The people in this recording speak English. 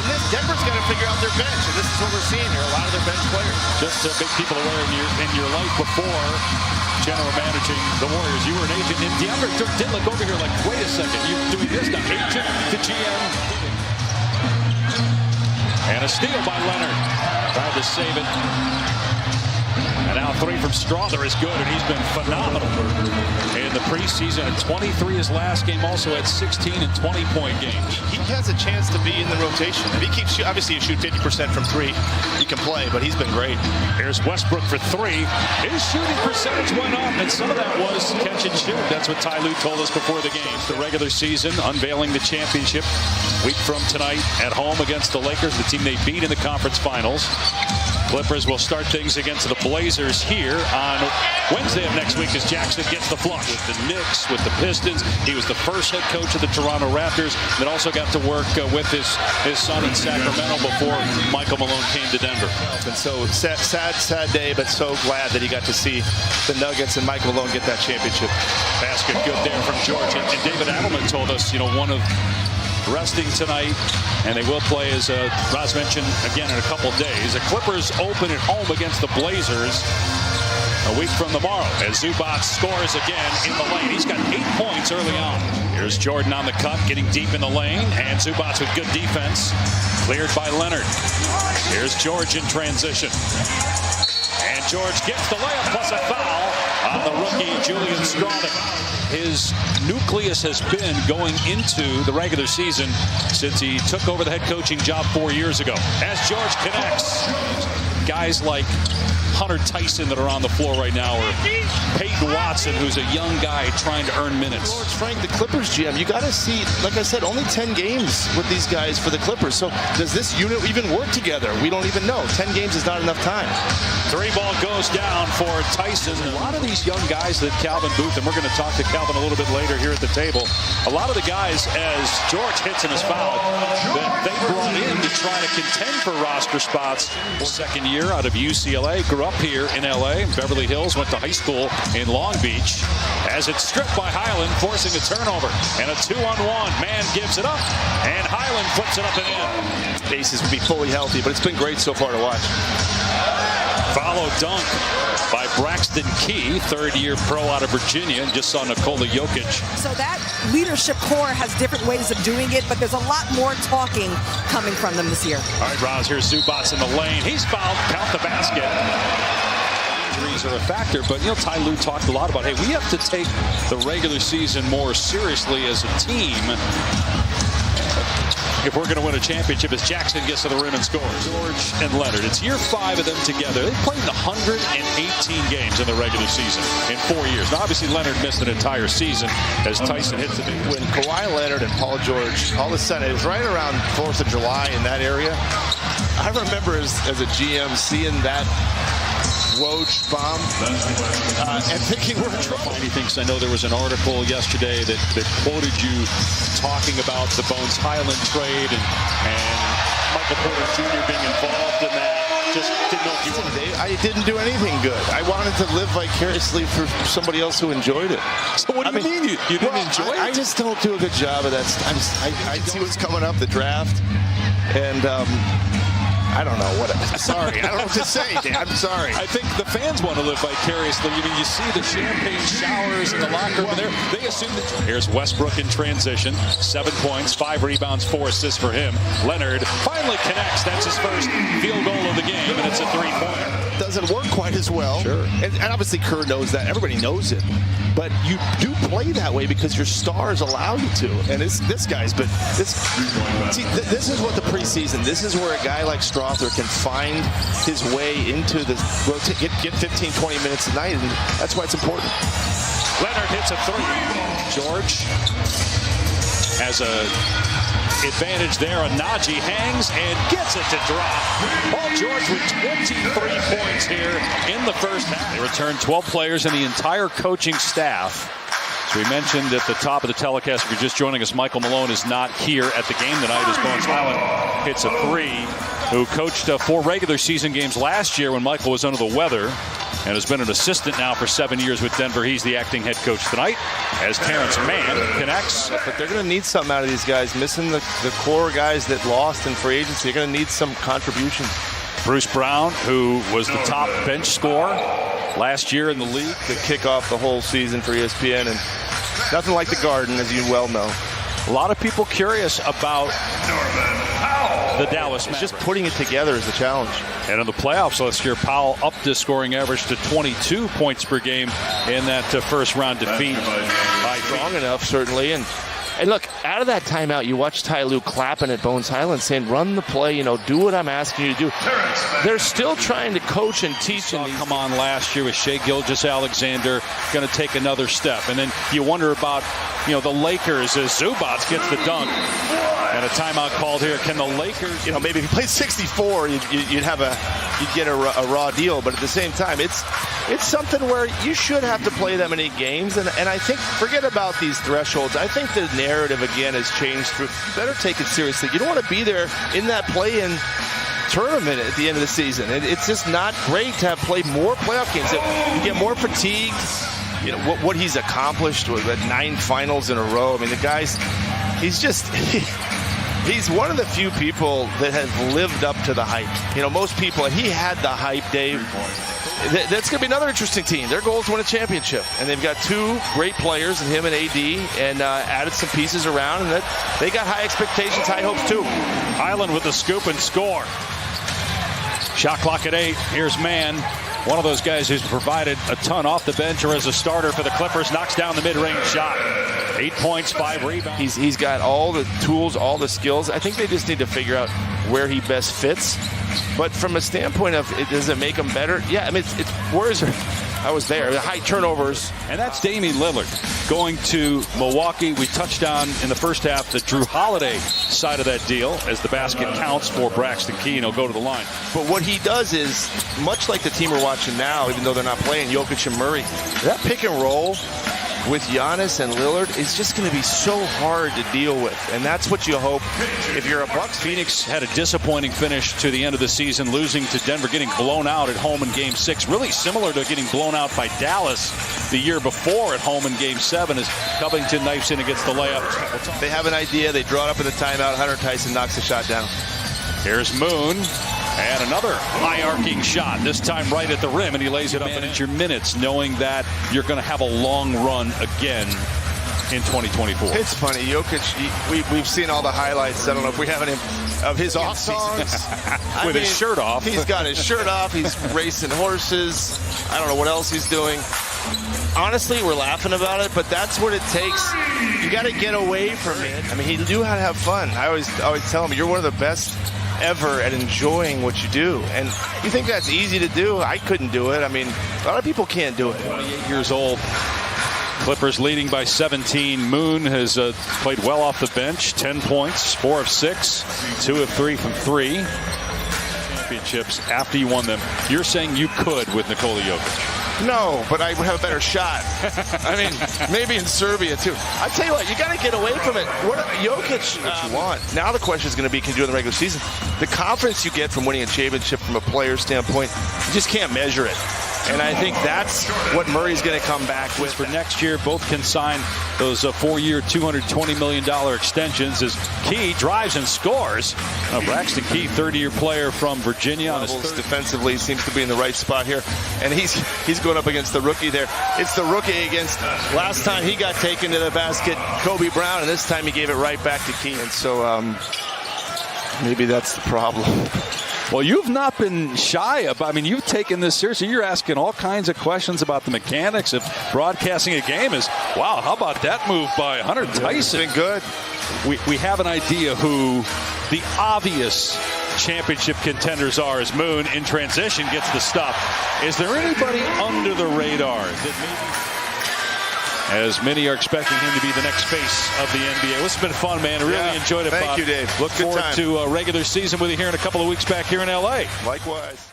this, Denver's got to figure out their bench, and this is what we're seeing here. A lot of their bench players. Just to make people aware in your life before general managing the Warriors, you were an agent, and Denver did look over here like, wait a second, you're doing this now, agent to GM. And a steal by Leonard. Tried to save it. And now 3 from Strother is good, and he's been phenomenal in the preseason. At 23 his last game, also had 16 and 20-point games. He has a chance to be in the rotation. If he keeps shooting, obviously you shoot 50% from 3, he can play, but he's been great. Here's Westbrook for 3. His shooting percentage went up, and some of that was catch and shoot. That's what Ty Lue told us before the game. The regular season, unveiling the championship week from tonight at home against the Lakers, the team they beat in the conference finals. Clippers will start things against the Blazers here on Wednesday of next week as Jackson gets the flush with the Knicks, with the Pistons. He was the first head coach of the Toronto Raptors, then also got to work with his son in Sacramento before Michael Malone came to Denver. And so sad day, but so glad that he got to see the Nuggets and Michael Malone get that championship. Basket good there from George. And David Adelman told us, one of resting tonight, and they will play, as Roz mentioned, again in a couple days. The Clippers open at home against the Blazers a week from tomorrow as Zubac scores again in the lane. He's got 8 points early on. Here's Jordan on the cut, getting deep in the lane, and Zubac with good defense. Cleared by Leonard. Here's George in transition. And George gets the layup plus a foul on the rookie Julian Strother. His nucleus has been going into the regular season since he took over the head coaching job 4 years ago. As George connects, guys like Hunter Tyson that are on the floor right now, or Peyton Watson, who's a young guy trying to earn minutes. George Frank, the Clippers GM, you got to see, like I said, only 10 games with these guys for the Clippers. So does this unit even work together? We don't even know. 10 games is not enough time. 3 ball goes down for Tyson. A lot of these young guys that Calvin Booth, and we're going to talk to Calvin a little bit later here at the table, a lot of the guys, as George hits and is fouled, that they brought in to try to contend for roster spots. Second year out of UCLA, grew up here in LA, Beverly Hills, went to high school in Long Beach, as it's stripped by Highland, forcing a turnover. And a 2-on-1, man gives it up, and Highland flips it up and in. Bases would be fully healthy, but it's been great so far to watch. Follow dunk by Braxton Key, third-year pro out of Virginia, and just saw Nikola Jokic. So that leadership core has different ways of doing it, but there's a lot more talking coming from them this year. All right, Roz, here's Zubac in the lane. He's fouled. Count the basket. Injuries are a factor, but Ty Lue talked a lot about, hey, we have to take the regular season more seriously as a team if we're going to win a championship, as Jackson gets to the rim and scores. George and Leonard, it's year 5 of them together. They played 118 games in the regular season in 4 years. Now, obviously, Leonard missed an entire season as Tyson hits the big. When Kawhi Leonard and Paul George, all of a sudden, it was right around 4th of July in that area. I remember as a GM seeing that Woj bomb and thinking we're in trouble. He thinks, I know there was an article yesterday that quoted you talking about the Bones Highland trade and Michael Porter Jr. being involved in that. Just didn't know if you wanted. I didn't do anything good. I wanted to live vicariously for somebody else who enjoyed it. So what do you mean? You didn't enjoy it? I just don't do a good job of that. I see what's coming up, the draft, and I don't know what. I'm sorry. I don't know what to say, Dan. I'm sorry. I think the fans want to live vicariously. You see the champagne showers in the locker room there. They assume that. Here's Westbrook in transition. 7 points, 5 rebounds, 4 assists for him. Leonard finally connects. That's his first field goal of the game, and it's a 3-pointer. Doesn't work quite as well. Sure. And obviously Kerr knows that. Everybody knows it. But you do play that way because your stars allow you to. And this guy's been this is what the preseason. This is where a guy like Strother can find his way into the rotate, get 15, 20 minutes a night, and that's why it's important. Leonard hits a 3. George has a advantage there. Najee hangs and gets it to drop. Paul George with 23 points here in the first half. They returned 12 players and the entire coaching staff. As we mentioned at the top of the telecast, if you're just joining us, Michael Malone is not here at the game tonight as Bones Highland hits a 3, who coached 4 regular season games last year when Michael was under the weather. and has been an assistant now for 7 years with Denver. He's the acting head coach tonight as Terrence Mann connects. But they're going to need something out of these guys. Missing the core guys that lost in free agency. They're going to need some contributions. Bruce Brown, who was the top bench scorer last year in the league, to kick off the whole season for ESPN, and nothing like the Garden, as you well know. A lot of people curious about the Dallas Mavericks. Just putting it together is a challenge. And in the playoffs last year, Powell upped his scoring average to 22 points per game in that first round defeat. Strong enough, certainly. And look, out of that timeout, you watch Ty Lue clapping at Bones Highland saying, run the play, do what I'm asking you to do. They're still trying to coach and teach. And come on last year with Shai Gilgeous-Alexander going to take another step. And then you wonder about, the Lakers as Zubac gets the dunk. And a timeout called here. Can the Lakers, maybe if you played 64, you'd get a raw deal. But at the same time, it's something where you should have to play that many games. And I think, forget about these thresholds. I think the narrative again has changed. Better take it seriously. You don't want to be there in that play-in tournament at the end of the season. It's just not great to have played more playoff games. You get more fatigued. What he's accomplished with 9 finals in a row. I mean, the guy's, he's one of the few people that have lived up to the hype. Most people, and he had the hype, Dave. That's going to be another interesting team. Their goal is to win a championship. And they've got 2 great players in him and AD, and added some pieces around. And they got high expectations, high hopes, too. Highland with the scoop and score. Shot clock at 8. Here's Mann. One of those guys who's provided a ton off the bench or as a starter for the Clippers. Knocks down the mid-range shot. 8 points, 5 rebounds. He's got all the tools, all the skills. I think they just need to figure out where he best fits. But from a standpoint of, does it make him better? Yeah, I mean, it's where's I was there. The high turnovers. And that's Damian Lillard going to Milwaukee. We touched on in the first half the Drew Holiday side of that deal as the basket counts for Braxton Key, and he'll go to the line. But what he does is, much like the team we're watching now, even though they're not playing, Jokic and Murray, that pick and roll with Giannis and Lillard is just going to be so hard to deal with. And that's what you hope if you're a Bucks. Phoenix had a disappointing finish to the end of the season, losing to Denver, getting blown out at home in Game 6. Really similar to getting blown out by Dallas the year before at home in Game 7 as Covington knifes in and gets the layup. They have an idea. They draw it up in the timeout. Hunter Tyson knocks the shot down. Here's Moon. And another high-arcing shot, this time right at the rim, and he lays it up. And it's your minutes, knowing that you're going to have a long run again in 2024. It's funny, Jokic, we've seen all the highlights. I don't know if we have any of his off songs. With his shirt off. He's got his shirt off. He's racing horses. I don't know what else he's doing. Honestly, we're laughing about it, but that's what it takes. You got to get away from it. I mean, he knew how to have fun. I always tell him, you're one of the best ever at enjoying what you do. And you think that's easy to do? I couldn't do it. I mean, a lot of people can't do it. 28 years old. Clippers leading by 17. Moon has played well off the bench. 10 points, 4 of 6, 2 of 3 from 3. Championships after you won them. You're saying you could with Nikola Jokic? No, but I would have a better shot. I mean, maybe in Serbia, too. I tell you what, you got to get away from it. Jokic, what you want. Now the question is going to be, can you do it in the regular season? The confidence you get from winning a championship from a player standpoint, you just can't measure it. And I think that's what Murray's going to come back with. For next year, both can sign those 4-year, $220 million extensions as Key drives and scores. Braxton Key, 30-year player from Virginia. On his defensively, seems to be in the right spot here. And he's going up against the rookie there. It's the rookie against, last time he got taken to the basket, Kobe Brown, and this time he gave it right back to Key. And so maybe that's the problem. Well, you've not been shy about, you've taken this seriously. You're asking all kinds of questions about the mechanics of broadcasting a game. Wow, how about that move by Hunter Tyson? It's been good. We have an idea who the obvious championship contenders are as Moon in transition gets the stuff. Is there anybody under the radar that maybe, as many are expecting him to be the next face of the NBA? This has been fun, man. I really enjoyed it, Bob. Thank you, Dave. Look forward to a regular season with you here in a couple of weeks back here in L.A. Likewise.